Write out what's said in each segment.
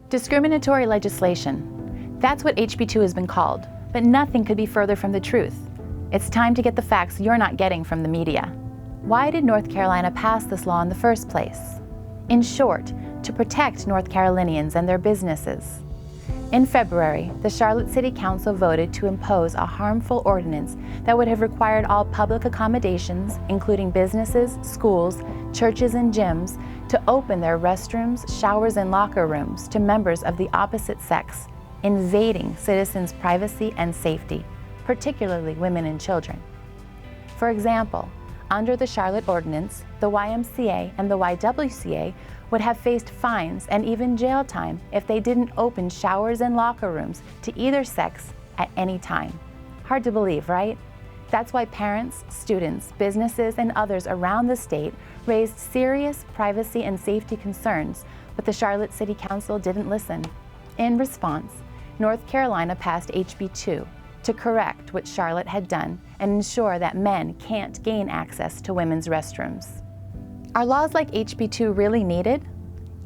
Discriminatory legislation. That's what HB2 has been called, but nothing could be further from the truth. It's time to get the facts you're not getting from the media. Why did North Carolina pass this law in the first place? In short, to protect North Carolinians and their businesses. In February, the Charlotte City Council voted to impose a harmful ordinance that would have required all public accommodations, including businesses, schools, churches, and gyms, to open their restrooms, showers, and locker rooms to members of the opposite sex, invading citizens' privacy and safety, particularly women and children. For example, under the Charlotte Ordinance, the YMCA and the YWCA would have faced fines and even jail time if they didn't open showers and locker rooms to either sex at any time. Hard to believe, right? That's why parents, students, businesses, and others around the state raised serious privacy and safety concerns, but the Charlotte City Council didn't listen. In response, North Carolina passed HB2 to correct what Charlotte had done and ensure that men can't gain access to women's restrooms. Are laws like HB2 really needed?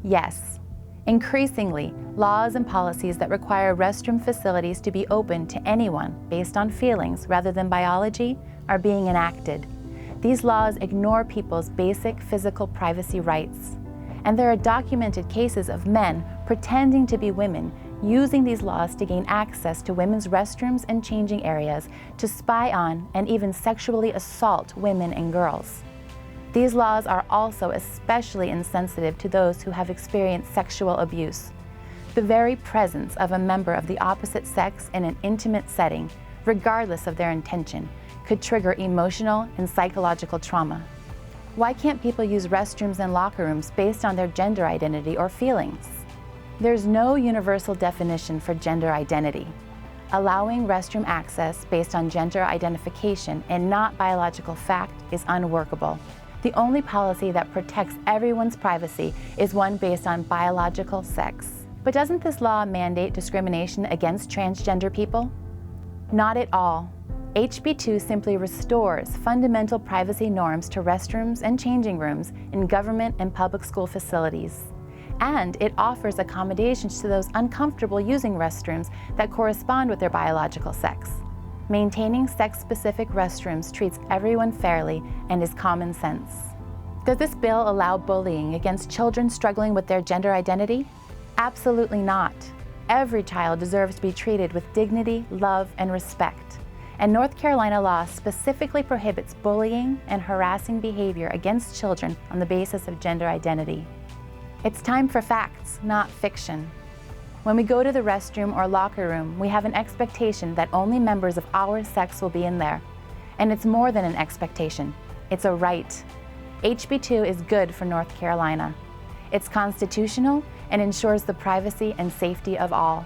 Yes. Increasingly, laws and policies that require restroom facilities to be open to anyone based on feelings rather than biology are being enacted. These laws ignore people's basic physical privacy rights. And there are documented cases of men pretending to be women using these laws to gain access to women's restrooms and changing areas to spy on and even sexually assault women and girls. These laws are also especially insensitive to those who have experienced sexual abuse. The very presence of a member of the opposite sex in an intimate setting, regardless of their intention, could trigger emotional and psychological trauma. Why can't people use restrooms and locker rooms based on their gender identity or feelings? There's no universal definition for gender identity. Allowing restroom access based on gender identification and not biological fact is unworkable. The only policy that protects everyone's privacy is one based on biological sex. But doesn't this law mandate discrimination against transgender people? Not at all. HB2 simply restores fundamental privacy norms to restrooms and changing rooms in government and public school facilities. And it offers accommodations to those uncomfortable using restrooms that correspond with their biological sex. Maintaining sex-specific restrooms treats everyone fairly and is common sense. Does this bill allow bullying against children struggling with their gender identity? Absolutely not. Every child deserves to be treated with dignity, love, and respect. And North Carolina law specifically prohibits bullying and harassing behavior against children on the basis of gender identity. It's time for facts, not fiction. When we go to the restroom or locker room, we have an expectation that only members of our sex will be in there. And it's more than an expectation, it's a right. HB2 is good for North Carolina. It's constitutional and ensures the privacy and safety of all.